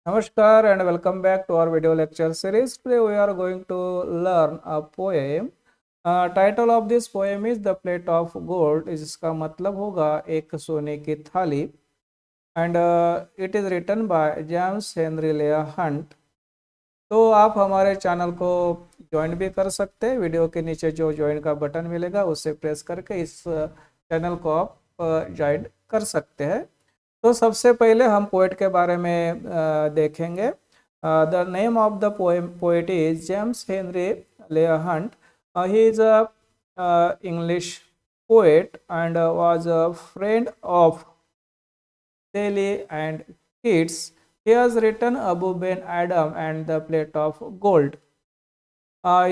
Namaskar and welcome back to our video lecture series. Today we are going to learn a poem. Title of this poem is The Plate of Gold. इसका मतलब होगा एक सोने की थाली. And it is written by James Henry Leigh Hunt. तो आप हमारे चैनल को ज्वाइन भी कर सकते हैं. वीडियो के नीचे जो ज्वाइन का बटन मिलेगा उसे प्रेस करके इस चैनल को आप ज्वाइन कर सकते हैं. तो सबसे पहले हम पोएट के बारे में देखेंगे. The name of the poet is James Henry Leigh Hunt. He is a English poet and was a friend of Shelley and Keats. He has written Abu Ben Adam and the Plate of Gold.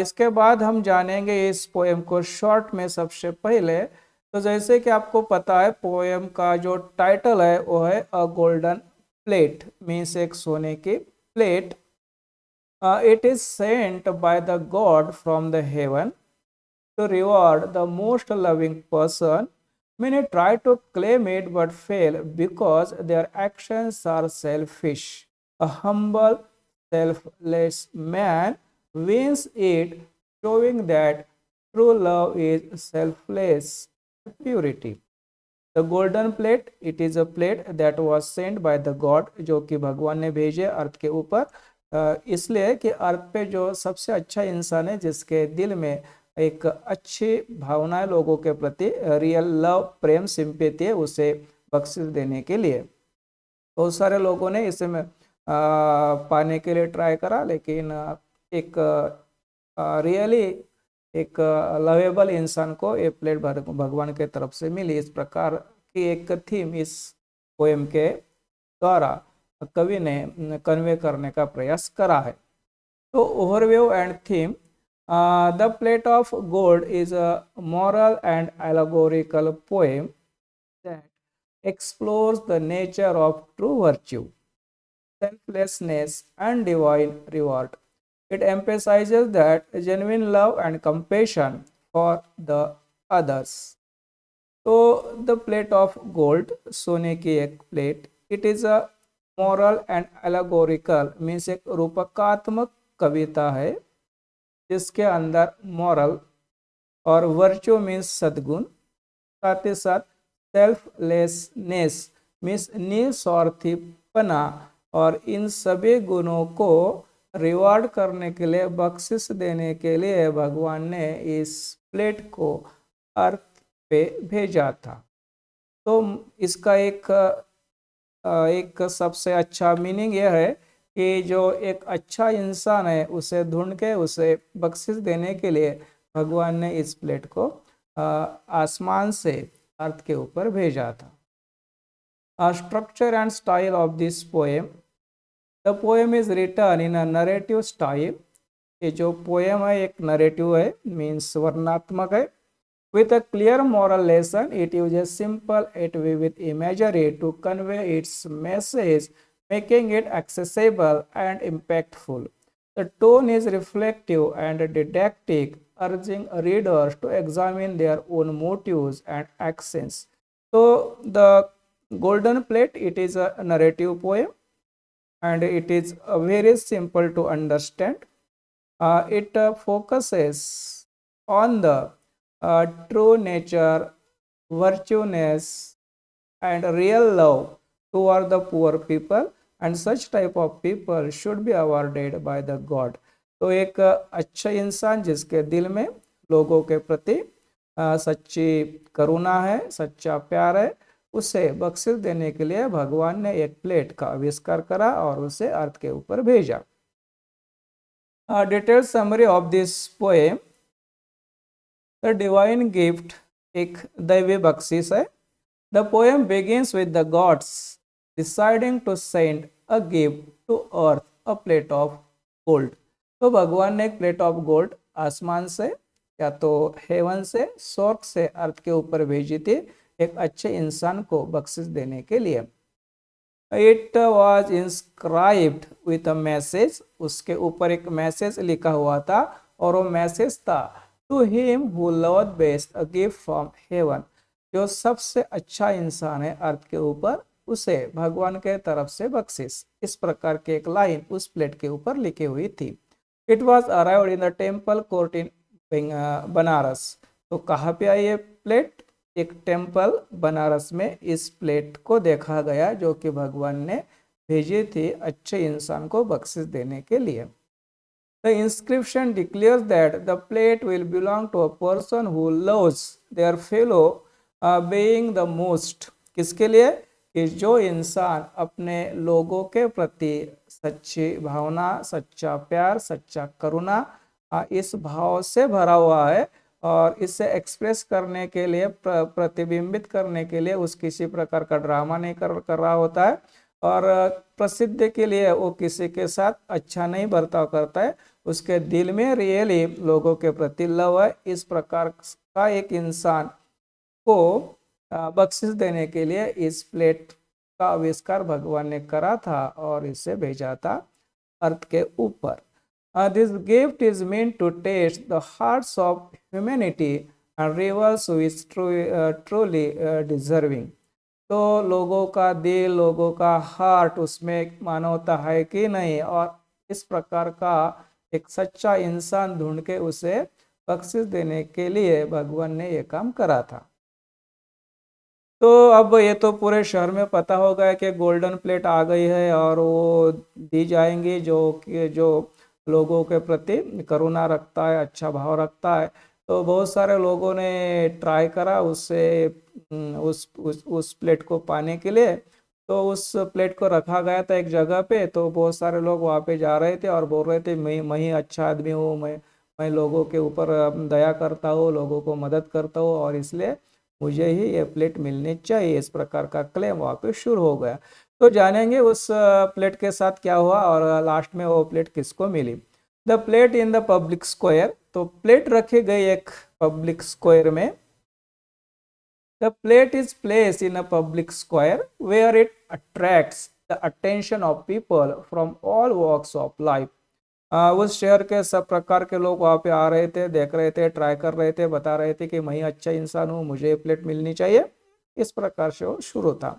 इसके बाद हम जानेंगे इस poem को short में. सबसे पहले तो जैसे कि आपको पता है पोएम का जो टाइटल है वो है अ गोल्डन प्लेट, मीन्स एक सोने की plate. It is sent by the God from the haven to reward the most loving person. Many try to claim it but fail because their actions are selfish. A humble, selfless man wins it, showing that true love is selfless purity. The golden plate, it is a plate that was sent by the God, जो कि भगवान ने भेजे अर्थ के ऊपर. इसलिए कि अर्थ पे जो सबसे अच्छा इंसान है जिसके दिल में एक अच्छी भावनाएं लोगों के प्रति, रियल लव, प्रेम, सिंपैथी है, उसे बख्शिश देने के लिए. बहुत सारे लोगों ने इसे में पाने के लिए ट्राई करा, लेकिन एक रियली एक लवेबल इंसान को ये प्लेट भगवान के तरफ से मिली. इस प्रकार की एक थीम इस पोएम के द्वारा कवि ने कन्वे करने का प्रयास करा है. तो overview and theme. The Plate of Gold is a moral and allegorical poem that explores the nature of true virtue, selflessness, and divine reward. It emphasizes that genuine love and compassion for the others. तो the plate of gold, सोने की एक plate. It is a moral and allegorical, means एक रूपकात्मक कविता है जिसके अंदर moral और virtue means सद्गुण, साथ ही साथ सेल्फलेसनेस मीन्स निस्वार्थीपना, और इन सभी गुणों को रिवार्ड करने के लिए, बख्शिश देने के लिए भगवान ने इस प्लेट को अर्थ पे भेजा था. तो इसका एक सबसे अच्छा मीनिंग यह है कि जो एक अच्छा इंसान है उसे ढूंढ के उसे बख्शिश देने के लिए भगवान ने इस प्लेट को आसमान से अर्थ के ऊपर भेजा था. Structure and style of this poem. The poem is written in a narrative style. ये जो पोएम है एक नरेटिव है, मीन्स वर्णनात्मक है. With a clear moral lesson, it uses simple yet vivid imagery to convey its message, making it accessible and impactful. The tone is reflective and didactic, urging readers to examine their own motives and actions. So, the Golden Plate, it is a narrative poem and it is very simple to understand. It focuses on the true nature, virtueness, and real love toward the poor people, and such type of people should be awarded by the God. तो एक अच्छा इंसान जिसके दिल में लोगों के प्रति सच्ची करुणा है, सच्चा प्यार है, उसे बख्शिश देने के लिए भगवान ने एक प्लेट का आविष्कार करा और उसे अर्थ के ऊपर भेजा. Detailed summary of this poem. The divine gift, एक दैवी बख्शिश है. The poem begins with the gods deciding to send a gift to earth, a plate of gold. तो भगवान ने एक प्लेट ऑफ गोल्ड आसमान से या तो हेवन से, स्वर्ग से अर्थ के ऊपर भेजी थी एक अच्छे इंसान को बख्शिश देने के लिए. It was inscribed with a message. उसके ऊपर एक मैसेज लिखा हुआ था और वो मैसेज था to him who loved best, a gift from heaven. जो सबसे अच्छा इंसान है अर्थ के ऊपर उसे भगवान के तरफ से बख्शिश। इस प्रकार की एक लाइन उस प्लेट के ऊपर लिखी हुई थी। It was arrived in the temple court in Banaras. तो कहाँ पे आई ये प्लेट? एक टेम्पल बनारस में इस प्लेट को देखा गया, जो कि भगवान ने भेजी थी अच्छे इंसान को बख्शिश देने के लिए। The inscription declares that the plate will belong to a person who loves their fellow being the most। किसके लिए? कि जो इंसान अपने लोगों के प्रति सच्ची भावना, सच्चा प्यार, सच्चा करुणा इस भाव से भरा हुआ है और इसे एक्सप्रेस करने के लिए, प्रतिबिंबित करने के लिए उस किसी प्रकार का ड्रामा नहीं कर रहा होता है और प्रसिद्ध के लिए वो किसी के साथ अच्छा नहीं बर्ताव करता है, उसके दिल में रियली लोगों के प्रति लव है। इस प्रकार का एक इंसान को बख्शिश देने के लिए इस प्लेट का आविष्कार भगवान ने करा था और इसे भेजा था अर्थ के ऊपर। This gift is mean to test the hearts of humanity and reveals which truly deserving. तो लोगों का दिल, लोगों का हार्ट, उसमें मानवता है कि नहीं, और इस प्रकार का एक सच्चा इंसान ढूंढ के उसे बख्शिश देने के लिए भगवान ने ये काम करा था। तो अब ये तो पूरे शहर में पता हो गया कि गोल्डन प्लेट आ गई है और वो दी जाएंगी जो लोगों के प्रति करुणा रखता है, अच्छा भाव रखता है। तो बहुत सारे लोगों ने ट्राई करा उससे उस प्लेट को पाने के लिए। तो उस प्लेट को रखा गया था एक जगह पे, तो बहुत सारे लोग वहाँ पे जा रहे थे और बोल रहे थे मैं ही अच्छा आदमी हूँ, मैं लोगों के ऊपर दया करता हूँ, लोगों को मदद करता हूँ और इसलिए मुझे ही ये प्लेट मिलनी चाहिए। इस प्रकार का क्लेम वहाँ पे शुरू हो गया। तो जानेंगे उस प्लेट के साथ क्या हुआ और लास्ट में वो प्लेट किसको मिली। The plate in the public square. तो प्लेट रखी गई एक पब्लिक स्क्वायर में। The plate is placed in a public square where it attracts the attention of people from all walks of life। उस शहर के सब प्रकार के लोग वहाँ पे आ रहे थे, देख रहे थे, ट्राई कर रहे थे, बता रहे थे कि मैं अच्छा इंसान हूँ, मुझे ये प्लेट मिलनी चाहिए। इस प्रकार से वो शुरू था।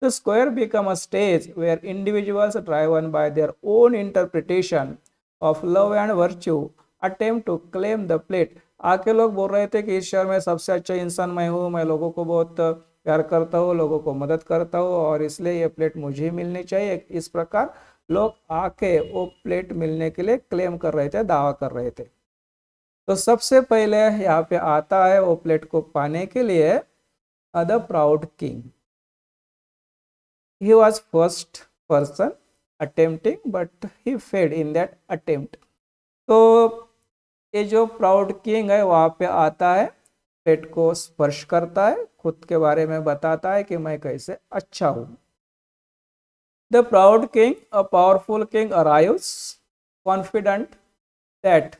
The square become a stage where individuals driven by their own interpretation of love and virtue attempt to claim the plate। आके लोग बोल रहे थे कि इस शहर में सबसे अच्छा इंसान मैं हूँ, मैं लोगों को बहुत प्यार करता हूँ, लोगों को मदद करता हूँ और इसलिए ये प्लेट मुझे ही मिलनी चाहिए। इस प्रकार लोग आके वो प्लेट मिलने के लिए क्लेम कर रहे थे, दावा कर रहे थे। तो सबसे पहले यहाँ पे आता है वो प्लेट को पाने के लिए the proud king. He was first person attempting but he failed in that attempt। तो ये जो प्राउड किंग है वहाँ पे आता है, प्लेट को स्पर्श करता है, खुद के बारे में बताता है कि मैं कैसे अच्छा हूँ। The proud king, a powerful king arrives confident that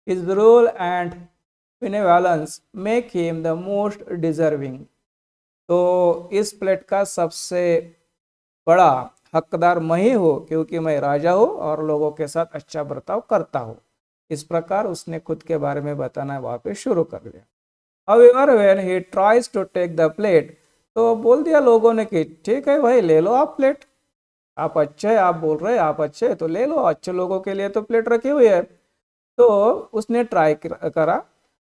his rule and benevolence make him the most deserving। तो इस प्लेट का सबसे बड़ा हकदार मैं ही हूँ क्योंकि मैं राजा हूँ और लोगों के साथ अच्छा बर्ताव करता हूँ। इस प्रकार उसने खुद के बारे में बताना वहाँ पे शुरू कर दिया। However, when he tries to take the plate, तो बोल दिया लोगों ने कि ठीक है भाई, ले लो आप प्लेट, आप अच्छे, आप बोल रहे हैं आप अच्छे, तो ले लो, अच्छे लोगों के लिए तो प्लेट रखी हुई है। तो उसने ट्राई करा।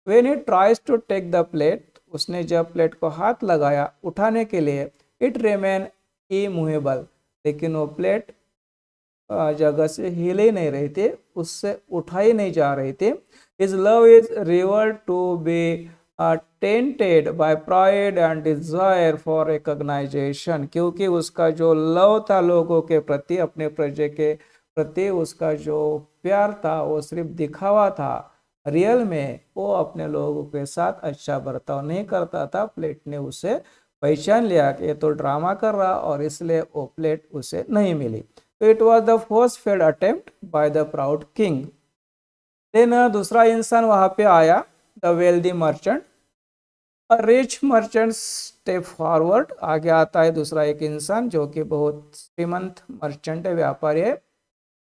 When he tries to take the plate, उसने जब प्लेट को हाथ लगाया उठाने के लिए, it remain immovable। लेकिन वो प्लेट जगह से हिल ही नहीं रही थी, उससे उठाई नहीं जा रही थी। His love is revealed to be tainted by pride and desire for recognition। क्योंकि उसका जो लव था लोगों के प्रति, अपने प्रजा के प्रति उसका जो प्यार था वो सिर्फ दिखावा था, रियल में वो अपने लोगों के साथ अच्छा बर्ताव नहीं करता था। प्लेट ने उसे पहचान लिया कि ये तो ड्रामा कर रहा और इसलिए वो प्लेट उसे नहीं मिली। तो it was the first failed attempt by the proud king. Then दूसरा इंसान वहां पे आया, the wealthy merchant. Rich merchant step forward, आगे आता है दूसरा एक इंसान जो कि बहुत श्रीमंत मर्चेंट है, व्यापारी है।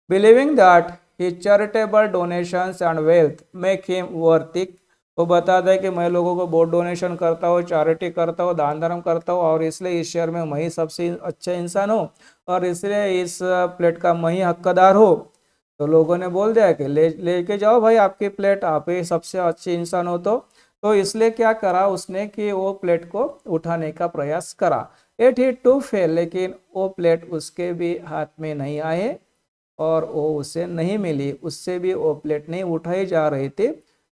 Believing that his charitable donations and wealth make him worthy वो बताता है कि मैं लोगों को बहुत डोनेशन करता हूँ, चैरिटी करता हूँ, दान धर्म करता हूँ, और इसलिए इस शहर में मैं ही सबसे अच्छा इंसान हूँ, और इसलिए इस प्लेट का मैं ही हकदार हूँ। तो लोगों ने बोल दिया कि लेके जाओ भाई आपकी प्लेट, आप ही सबसे अच्छे इंसान हो। तो इसलिए क्या करा उसने कि वो प्लेट को उठाने का प्रयास करा। इट ही टू फेल, लेकिन वो प्लेट उसके भी हाथ में नहीं आए और वो उसे नहीं मिली, उससे भी वो प्लेट नहीं उठाई जा रही थी।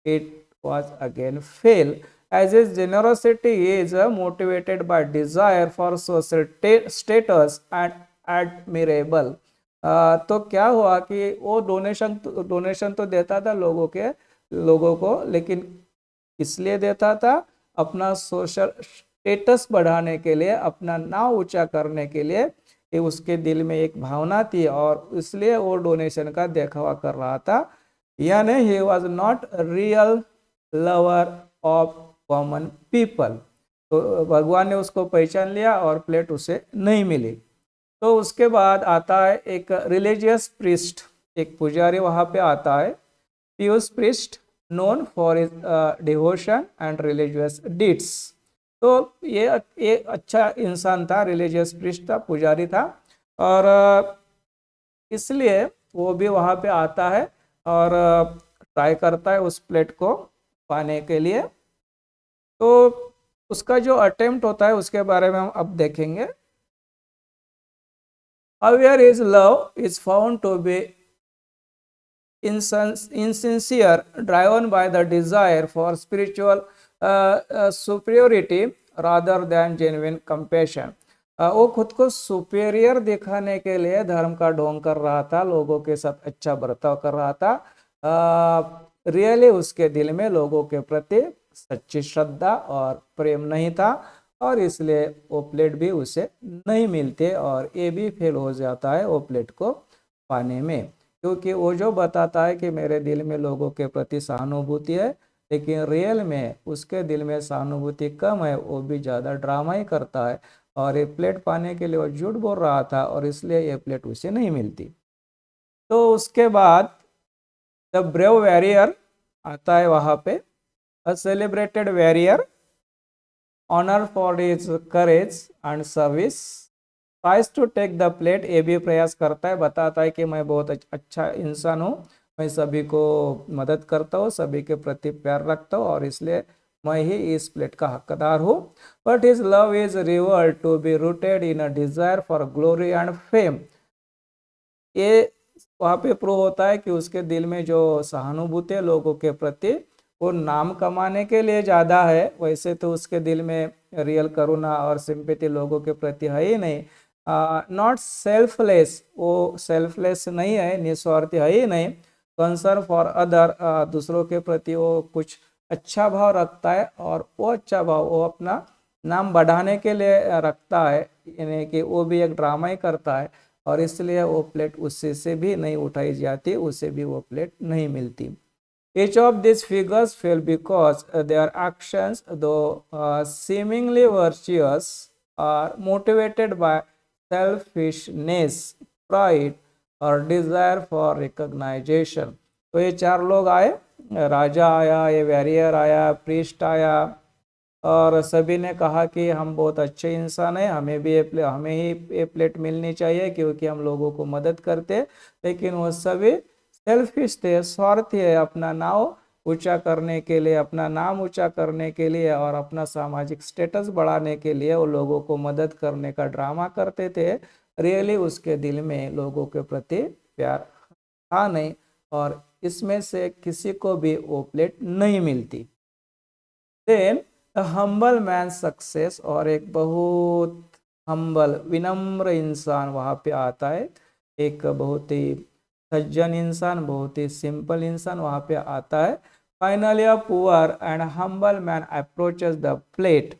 It was again fail, as is generosity is motivated by desire for social status and admirable. तो क्या हुआ कि वो डोनेशन तो देता था लोगों को, लेकिन इसलिए देता था अपना सोशल स्टेटस बढ़ाने के लिए, अपना नाम ऊंचा करने के लिए। ये उसके दिल में एक भावना थी और इसलिए वो डोनेशन का दिखावा कर रहा था। यानी he was not real lover of common people. तो भगवान ने उसको पहचान लिया और प्लेट उसे नहीं मिली। तो उसके बाद आता है एक रिलीजियस प्रिस्ट, एक पुजारी वहां पे आता है, pious priest, known for his devotion and religious deeds. तो ये अच्छा इंसान था, रिलीजियस प्रिस्ट था, पुजारी था, और इसलिए वो भी वहां पे आता है और ट्राई करता है उस प्लेट को पाने के लिए। तो उसका जो अटेम्प्ट होता है उसके बारे में हम अब देखेंगे। However, his love is found to be insincere, driven by the desire for spiritual superiority rather than genuine compassion. वो खुद को सुपेरियर दिखाने के लिए धर्म का ढोंग कर रहा था, लोगों के साथ अच्छा बर्ताव कर रहा था। रियली उसके दिल में लोगों के प्रति सच्ची श्रद्धा और प्रेम नहीं था, और इसलिए वो प्लेट भी उसे नहीं मिलते और ये भी फेल हो जाता है वो प्लेट को पाने में। क्योंकि वो जो बताता है कि मेरे दिल में लोगों के प्रति सहानुभूति है, लेकिन रियल में उसके दिल में सहानुभूति कम है, वो भी ज़्यादा ड्रामा ही करता है, और ये प्लेट पाने के लिए वो झूठ बोल रहा था और इसलिए ये प्लेट उसे नहीं मिलती। तो उसके बाद द ब्रेव वॉरियर आता है वहाँ पे, a celebrated warrior honour for his courage and service tries to take the plate. ये भी प्रयास करता है, बताता है कि मैं बहुत अच्छा इंसान हूँ, मैं सभी को मदद करता हूँ, सभी के प्रति प्यार रखता हूँ, और इसलिए मैं ही इस प्लेट का हकदार हूँ। But his love is revealed to be rooted in a desire for glory and fame. ये वहाँ पे प्रूव होता है कि उसके दिल में जो सहानुभूति है लोगों के प्रति, वो नाम कमाने के लिए ज़्यादा है। वैसे तो उसके दिल में रियल करुणा और सिंपैथी लोगों के प्रति है ही नहीं। नॉट सेल्फलेस, वो सेल्फलेस नहीं है, निस्वार्थी है ही नहीं। कंसर्न फॉर अदर, दूसरों के प्रति वो कुछ अच्छा भाव रखता है, और वो अच्छा भाव वो अपना नाम बढ़ाने के लिए रखता है, यानी कि वो भी एक ड्रामा ही करता है, और इसलिए वो प्लेट उससे से भी नहीं उठाई जाती, उसे भी वो प्लेट नहीं मिलती। Each of these figures fail because their actions, though seemingly virtuous, are motivated by selfishness, pride, or desire for recognition. तो ये चार लोग आए, राजा आया, ये वॉरियर आया, प्रीस्ट आया, और सभी ने कहा कि हम बहुत अच्छे इंसान हैं, हमें ही ये प्लेट मिलनी चाहिए क्योंकि हम लोगों को मदद करते। लेकिन वो सभी सेल्फिश थे, स्वार्थी है, अपना नाम ऊंचा करने के लिए, अपना नाम ऊंचा करने के लिए और अपना सामाजिक स्टेटस बढ़ाने के लिए वो लोगों को मदद करने का ड्रामा करते थे। रियली उसके दिल में लोगों के प्रति प्यार था नहीं, और इसमें से किसी को भी वो प्लेट नहीं मिलती। देन हम्बल मैन सक्सेस, और एक बहुत हम्बल विनम्र इंसान वहां पे आता है, एक बहुत ही सज्जन इंसान, बहुत ही सिंपल इंसान वहां पे आता है। Finally a poor and humble man approaches the plate.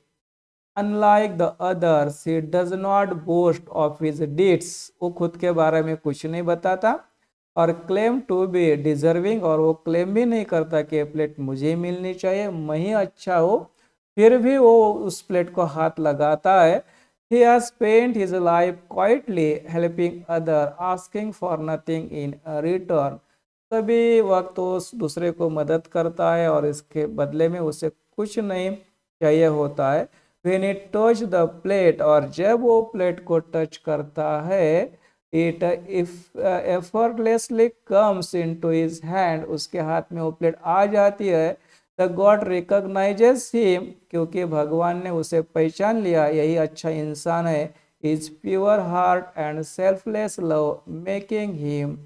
Unlike the others he does not boast of his deeds. वो खुद के बारे में कुछ नहीं बताता और क्लेम टू बी डिजर्विंग, और वो क्लेम भी नहीं करता कि प्लेट मुझे मिलनी चाहिए, मैं ही अच्छा हो। फिर भी वो उस प्लेट को हाथ लगाता है। He has spent his life quietly helping other, asking for nothing in return. सभी वक्त वो दूसरे को मदद करता है और इसके बदले में उसे कुछ नहीं चाहिए होता है। When it touch the plate, और जब वो प्लेट को टच करता है, it if effortlessly comes into his hand, उसके हाथ में वो प्लेट आ जाती है। The God recognizes him, क्योंकि भगवान ने उसे पहचान लिया, यही अच्छा इंसान है। His pure heart and selfless love making him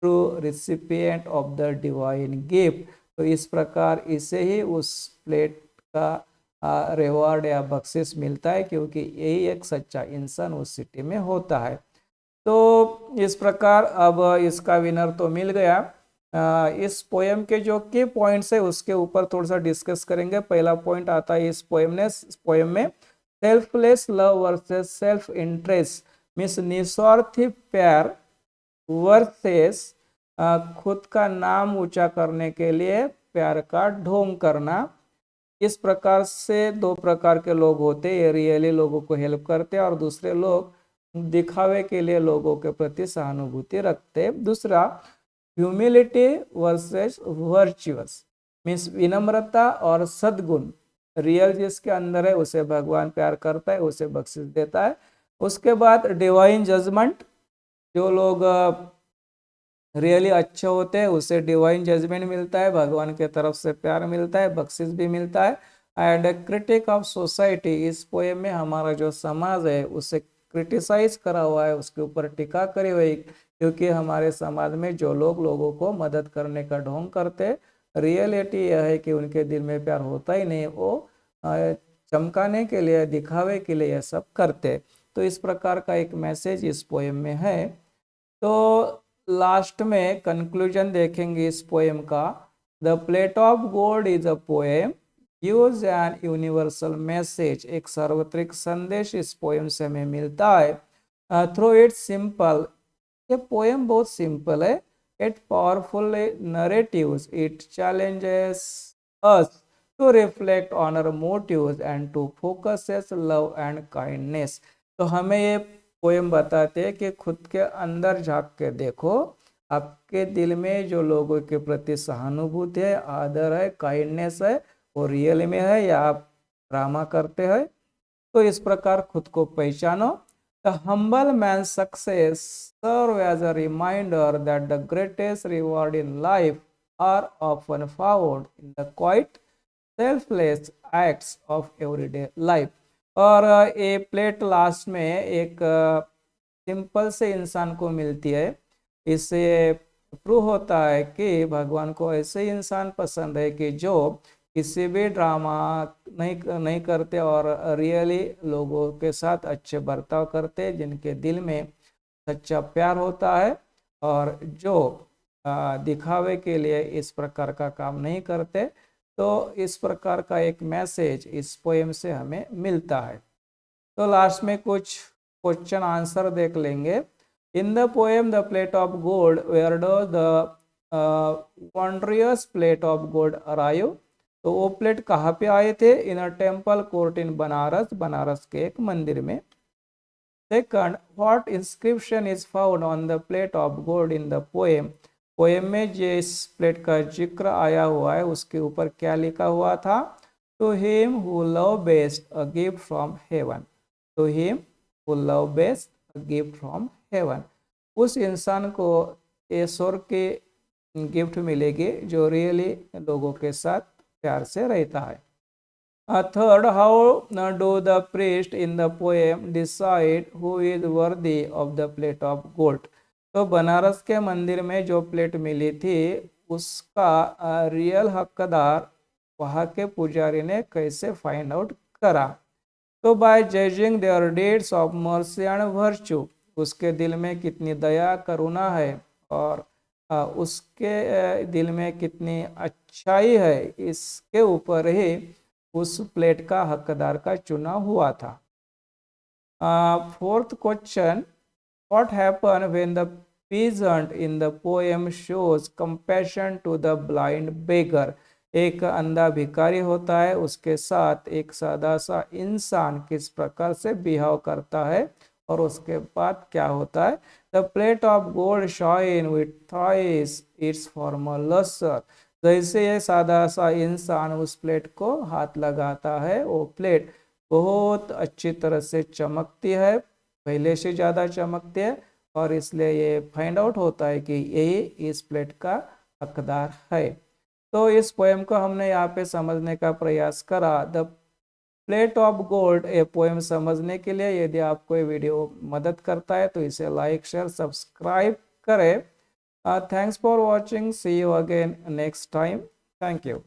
true recipient of the divine gift. तो इस प्रकार इसे ही उस प्लेट का रिवॉर्ड या बख्शिश मिलता है, क्योंकि यही एक सच्चा इंसान उस सिटी में होता है। तो इस प्रकार अब इसका विनर तो मिल गया। इस पोएम के जो की पॉइंट्स है उसके ऊपर थोड़ा सा डिस्कस करेंगे। पहला पॉइंट आता है इस पोएम में selfless love versus self interest, means निस्वार्थी प्यार वर्सेस खुद का नाम ऊंचा करने के लिए प्यार का ढोंग करना। इस प्रकार से दो प्रकार के लोग होते हैं, रियली लोगों को हेल्प करते हैं और दूसरे लोग दिखावे के लिए लोगों के प्रति सहानुभूति रखते। दूसरा ह्यूमिलिटी वर्सेस वर्चुअस, मीन्स विनम्रता और सद्गुण। रियल जिसके अंदर है उसे भगवान प्यार करता है, उसे बख्शिश देता है। उसके बाद डिवाइन जजमेंट, जो लोग रियली अच्छे होते हैं उसे डिवाइन जजमेंट मिलता है, भगवान के तरफ से प्यार मिलता है, बख्शिश भी मिलता है। एंड क्रिटिक ऑफ सोसाइटी, इस पोएम में हमारा जो समाज है उसे क्रिटिसाइज करा हुआ है, उसके ऊपर टीका करी हुई, क्योंकि हमारे समाज में जो लोग लोगों को मदद करने का ढोंग करते, रियलिटी यह है कि उनके दिल में प्यार होता ही नहीं, वो चमकाने के लिए, दिखावे के लिए यह सब करते। तो इस प्रकार का एक मैसेज इस पोएम में है। तो लास्ट में कंक्लूजन देखेंगे इस पोएम का। The plate of gold is a poem use an universal message, एक सार्वत्रिक संदेश इस पोएम से हमें मिलता है। थ्रू इट सिंपल, ये पोएम बहुत सिंपल है। It powerful narratives, it challenges us to reflect on our motives and to focus love and kindness. तो हमें ये पोएम बताते हैं कि खुद के अंदर झांक के देखो, आपके दिल में जो लोगों के प्रति सहानुभूति है, आदर है, काइंडनेस है, वो रियल में है या आप ड्रामा करते हैं। तो इस प्रकार खुद को पहचानो। The humble man success serve as a reminder that the greatest reward in life are often found in the quiet selfless acts of everyday life. और ये प्लेट लास्ट में एक सिंपल से इंसान को मिलती है। इससे प्रूव होता है कि भगवान को ऐसे इंसान पसंद है कि जो किसी भी ड्रामा नहीं करते और रियली लोगों के साथ अच्छे बर्ताव करते, जिनके दिल में सच्चा प्यार होता है और जो दिखावे के लिए इस प्रकार का काम नहीं करते। तो इस प्रकार का एक मैसेज इस पोएम से हमें मिलता है। तो लास्ट में कुछ क्वेश्चन आंसर देख लेंगे। In the poem the plate of gold, where does the wondrous plate of gold arrive, तो वो प्लेट कहाँ पे आए थे? In a temple court in Banaras, Banaras के एक मंदिर में। Second, what inscription is found on the plate of gold in the poem, poem में जिस प्लेट का जिक्र आया हुआ है उसके ऊपर क्या लिखा हुआ था? To him who love best a gift from heaven, to him who love best a gift from heaven, उस इंसान को ईश्वर की गिफ्ट मिलेगी जो रियली लोगों के साथ प्यार से रहता है। Third, how do the priest in the poem decide who is worthy of the plate of gold, तो बनारस के मंदिर में जो प्लेट मिली थी उसका रियल हकदार वहाँ के पुजारी ने कैसे फाइंड आउट करा? तो by judging their deeds of mercy and virtue, उसके दिल में कितनी दया करुणा है और उसके दिल में कितनी अच्छाई है, इसके ऊपर ही उस प्लेट का हकदार का चुनाव हुआ था। Fourth question, what happen when the peasant in the poem shows compassion to the blind beggar, एक अंधा भिखारी होता है, उसके साथ एक सादा सा इंसान किस प्रकार से बिहेव करता है और उसके बाद क्या होता है? The plate of gold shine with thrice its former lustre. जैसे ये सादा सा इंसान उस प्लेट को हाथ लगाता है, वो प्लेट बहुत अच्छी तरह से चमकती है, पहले से ज़्यादा चमकती है, और इसलिए ये फाइंड आउट होता है कि ये इस प्लेट का हकदार है। तो इस पोएम को हमने यहाँ पे समझने का प्रयास करा। The plate of gold a poem समझने के लिए यदि आपको ये वीडियो मदद करता है तो इसे लाइक शेयर सब्सक्राइब करें। Thanks for watching, see you again next time, thank you.